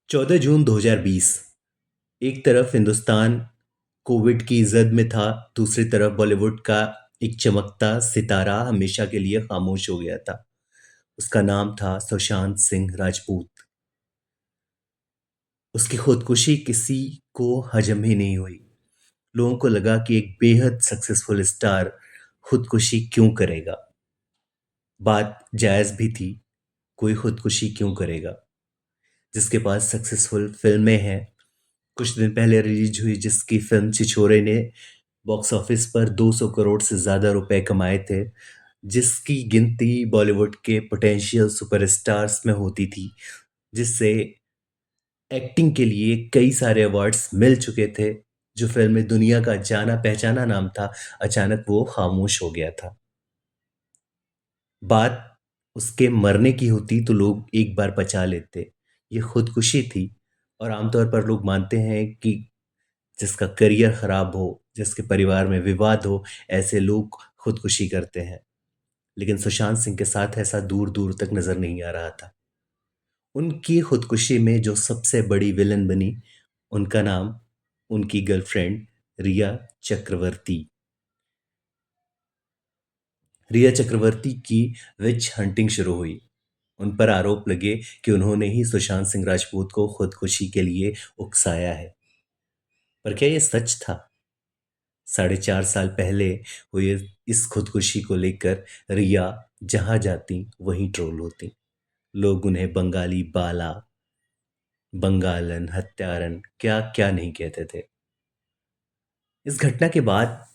14 जून 2020। एक तरफ हिंदुस्तान कोविड की जद में था, दूसरी तरफ बॉलीवुड का एक चमकता सितारा हमेशा के लिए खामोश हो गया था। उसका नाम था सुशांत सिंह राजपूत। उसकी खुदकुशी किसी को हजम ही नहीं हुई। लोगों को लगा कि एक बेहद सक्सेसफुल स्टार खुदकुशी क्यों करेगा। बात जायज भी थी, कोई खुदकुशी क्यों करेगा जिसके पास सक्सेसफुल फिल्में हैं। कुछ दिन पहले रिलीज हुई जिसकी फिल्म छिछोरे ने बॉक्स ऑफिस पर 200 करोड़ से ज्यादा रुपए कमाए थे, जिसकी गिनती बॉलीवुड के पोटेंशियल सुपरस्टार्स में होती थी, जिससे एक्टिंग के लिए कई सारे अवार्ड्स मिल चुके थे, जो फिल्म दुनिया का जाना पहचाना नाम था, अचानक वो खामोश हो गया था। बात उसके मरने की होती तो लोग एक बार पचा लेते, ये खुदकुशी थी। और आमतौर पर लोग मानते हैं कि जिसका करियर खराब हो, जिसके परिवार में विवाद हो, ऐसे लोग खुदकुशी करते हैं। लेकिन सुशांत सिंह के साथ ऐसा दूर दूर तक नजर नहीं आ रहा था। उनकी खुदकुशी में जो सबसे बड़ी विलन बनी, उनका नाम उनकी गर्लफ्रेंड रिया चक्रवर्ती। रिया चक्रवर्ती की विच हंटिंग शुरू हुई। उन पर आरोप लगे कि उन्होंने ही सुशांत सिंह राजपूत को खुदकुशी के लिए उकसाया है। पर क्या ये सच था? 4.5 साल पहले हुई इस खुदकुशी को लेकर रिया जहां जाती वहीं ट्रोल होती। लोग उन्हें बंगाली बाला, बंगालन, हत्यारन, क्या क्या नहीं कहते थे। इस घटना के बाद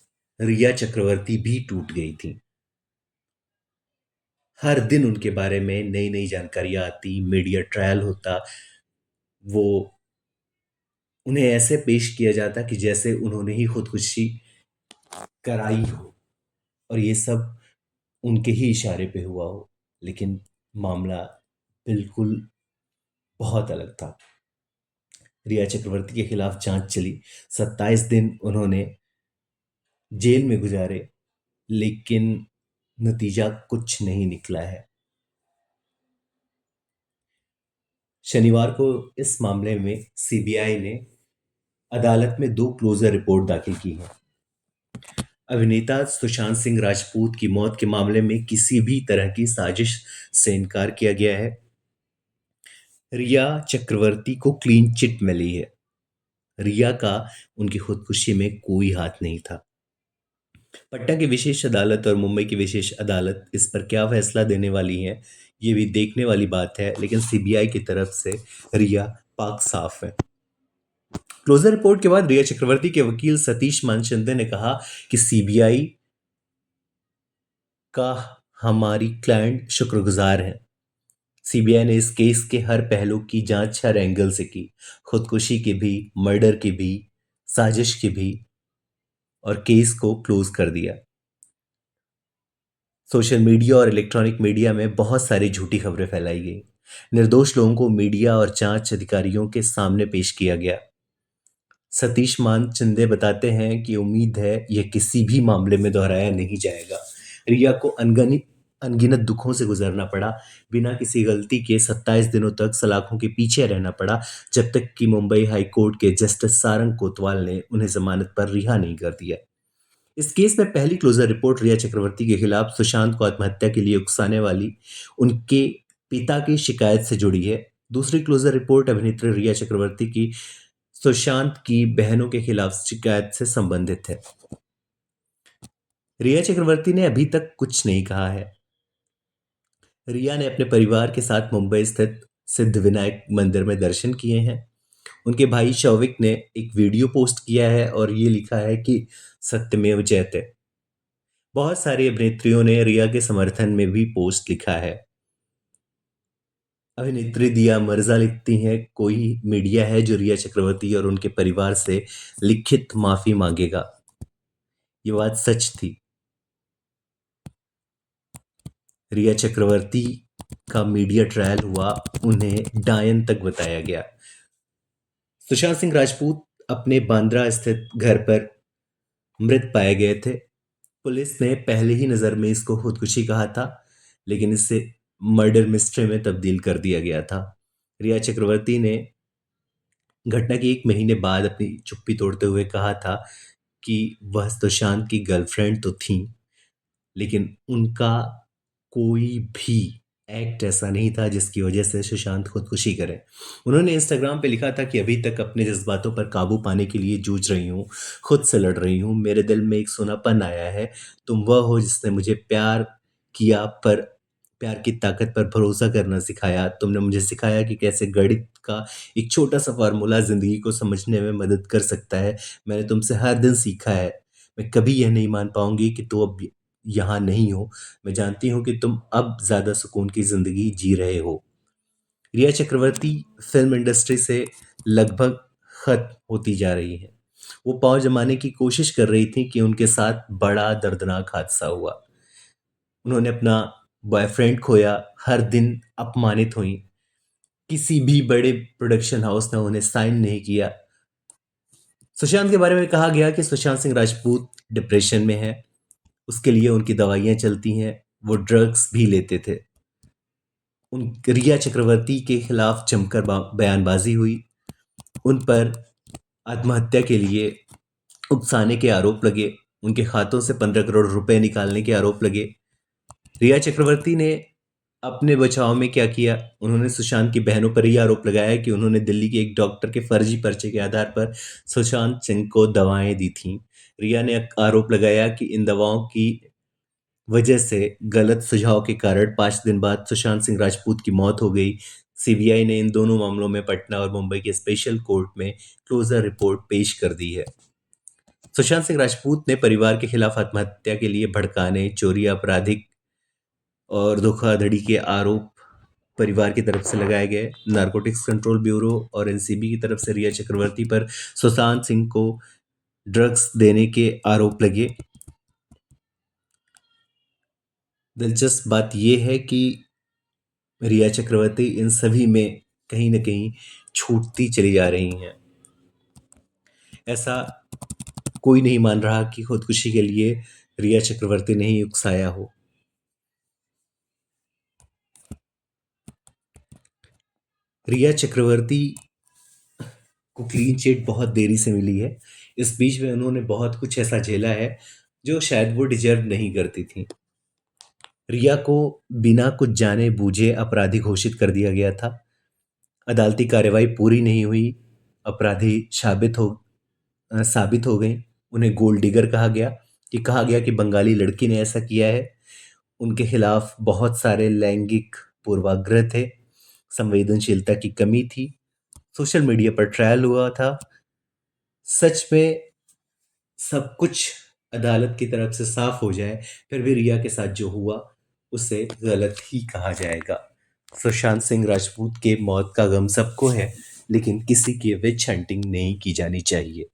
रिया चक्रवर्ती भी टूट गई थी। हर दिन उनके बारे में नई नई जानकारियां आती, मीडिया ट्रायल होता, वो उन्हें ऐसे पेश किया जाता कि जैसे उन्होंने ही खुदकुशी कराई हो और ये सब उनके ही इशारे पे हुआ हो। लेकिन मामला बिल्कुल बहुत अलग था। रिया चक्रवर्ती के खिलाफ जांच चली। 27 दिन उन्होंने जेल में गुजारे, लेकिन नतीजा कुछ नहीं निकला है। शनिवार को इस मामले में सीबीआई ने अदालत में दो क्लोजर रिपोर्ट दाखिल की है। अभिनेता सुशांत सिंह राजपूत की मौत के मामले में किसी भी तरह की साजिश से इनकार किया गया है। रिया चक्रवर्ती को क्लीन चिट मिली है। रिया का उनकी खुदकुशी में कोई हाथ नहीं था। पटना की विशेष अदालत और मुंबई की विशेष अदालत इस पर क्या फैसला देने वाली है, ये भी देखने वाली बात है। लेकिन सीबीआई की तरफ से रिया पाक साफ है। क्लोजर रिपोर्ट के बाद रिया चक्रवर्ती के वकील सतीश मानचंदे ने कहा कि सीबीआई का हमारी क्लाइंट शुक्रगुजार है। सीबीआई ने इस केस के हर पहलू की जांच हर एंगल से की, खुदकुशी की भी, मर्डर की भी, साजिश की भी, और केस को क्लोज कर दिया। सोशल मीडिया और इलेक्ट्रॉनिक मीडिया में बहुत सारी झूठी खबरें फैलाई गई। निर्दोष लोगों को मीडिया और जांच अधिकारियों के सामने पेश किया गया। सतीश मान चिंदे बताते हैं कि उम्मीद है यह किसी भी मामले में दोहराया नहीं जाएगा। रिया को अनगनित अनगिनत दुखों से गुजरना पड़ा, बिना किसी गलती के 27 दिनों तक सलाखों के पीछे रहना पड़ा, जब तक कि मुंबई हाई कोर्ट के जस्टिस सारंग कोतवाल ने उन्हें जमानत पर रिहा नहीं कर दिया। इस केस में पहली क्लोजर रिपोर्ट रिया चक्रवर्ती के खिलाफ सुशांत को आत्महत्या के लिए उकसाने वाली उनके पिता की शिकायत से जुड़ी है। दूसरी क्लोजर रिपोर्ट अभिनेत्री रिया चक्रवर्ती की सुशांत की बहनों के खिलाफ शिकायत से संबंधित है। रिया चक्रवर्ती ने अभी तक कुछ नहीं कहा है। रिया ने अपने परिवार के साथ मुंबई स्थित सिद्ध विनायक मंदिर में दर्शन किए हैं। उनके भाई शौविक ने एक वीडियो पोस्ट किया है और ये लिखा है कि सत्यमेव जयते। बहुत सारी अभिनेत्रियों ने रिया के समर्थन में भी पोस्ट लिखा है। अभिनेत्री दिया मिर्जा लिखती हैं, कोई मीडिया है जो रिया चक्रवर्ती और उनके परिवार से लिखित माफी मांगेगा। ये बात सच थी। रिया चक्रवर्ती का मीडिया ट्रायल हुआ, उन्हें डायन तक बताया गया। सुशांत सिंह राजपूत अपने बांद्रा स्थित घर पर मृत पाए गए थे। पुलिस ने पहले ही नजर में इसको खुदकुशी कहा था, लेकिन इसे मर्डर मिस्ट्री में तब्दील कर दिया गया था। रिया चक्रवर्ती ने घटना के 1 महीने बाद अपनी चुप्पी तोड़ते हुए कहा था कि वह सुशांत की गर्लफ्रेंड तो थीं, लेकिन उनका कोई भी एक्ट ऐसा नहीं था जिसकी वजह से सुशांत खुदकुशी करे। उन्होंने इंस्टाग्राम पे लिखा था कि अभी तक अपने जज़्बातों पर काबू पाने के लिए जूझ रही हूँ, खुद से लड़ रही हूँ, मेरे दिल में एक सूनापन आया है, तुम वह हो जिसने मुझे किया पर प्यार की ताकत पर भरोसा करना सिखाया। तुमने मुझे सिखाया कि कैसे गणित का एक छोटा-सा फ़ॉर्मूला ज़िंदगी को समझने में मदद कर सकता है। मैंने तुमसे हर दिन सीखा है। मैं कभी यह नहीं मान पाऊँगी कि तुम अब यहाँ नहीं हो। मैं जानती हूँ कि तुम अब ज़्यादा सुकून की ज़िंदगी जी रहे हो। रिया चक्रवर्ती फ़िल्म इंडस्ट्री से लगभग ख़त्म होती जा रही हैं। वो पाँव जमाने की कोशिश कर रही थीं कि उनके साथ बड़ा दर्दनाक हादसा हुआ। उन्होंने अपना बॉयफ्रेंड खोया, हर दिन अपमानित हुईं। किसी भी बड़े प्रोडक्शन हाउस ने उन्हें साइन नहीं किया। सुशांत के बारे में कहा गया कि सुशांत सिंह राजपूत डिप्रेशन में है, उसके लिए उनकी दवाइयाँ चलती हैं, वो ड्रग्स भी लेते थे। उन रिया चक्रवर्ती के खिलाफ जमकर बयानबाजी हुई, उन पर आत्महत्या के लिए उकसाने के आरोप लगे, उनके खातों से 15 करोड़ रुपए निकालने के आरोप लगे। रिया चक्रवर्ती ने अपने बचाव में क्या किया, उन्होंने सुशांत की बहनों पर ये आरोप लगाया कि उन्होंने दिल्ली के एक डॉक्टर के फर्जी पर्चे के आधार पर सुशांत सिंह को दवाएं दी थीं। रिया ने आरोप लगाया कि इन दवाओं की वजह से गलत सुझाव के कारण 5 दिन बाद सुशांत सिंह राजपूत की मौत हो गई। सीबीआई ने इन दोनों मामलों में पटना और मुंबई के स्पेशल कोर्ट में क्लोजर रिपोर्ट पेश कर दी है। सुशांत सिंह राजपूत ने परिवार के खिलाफ आत्महत्या के लिए भड़काने, चोरी, आपराधिक और धोखाधड़ी के आरोप परिवार की तरफ से लगाए गए। नारकोटिक्स कंट्रोल ब्यूरो और एनसीबी की तरफ से रिया चक्रवर्ती पर सुशांत सिंह को ड्रग्स देने के आरोप लगे। दिलचस्प बात यह है कि रिया चक्रवर्ती इन सभी में कहीं न कहीं छूटती चली जा रही हैं। ऐसा कोई नहीं मान रहा कि खुदकुशी के लिए रिया चक्रवर्ती ने ही उकसाया हो। रिया चक्रवर्ती को क्लीन चिट बहुत देरी से मिली है। इस बीच में उन्होंने बहुत कुछ ऐसा झेला है, जो शायद वो डिज़र्व नहीं करती थीं। रिया को बिना कुछ जाने-बूझे अपराधी घोषित कर दिया गया था। अदालती कार्रवाई पूरी नहीं हुई, अपराधी साबित हो गईं। उन्हें गोल्ड डिगर कहा गया। ये कहा गया कि बंगाली लड़की ने ऐसा किया है। उनके खिलाफ बहुत सारे लैंगिक पूर्वाग्रह थे, संवेदनशीलता की कमी थी, सोशल मीडिया पर ट्रायल हुआ था। सच में सब कुछ अदालत की तरफ से साफ हो जाए, फिर भी रिया के साथ जो हुआ, उसे गलत ही कहा जाएगा। सुशांत सिंह राजपूत के मौत का गम सबको है, लेकिन किसी की विच हंटिंग नहीं की जानी चाहिए।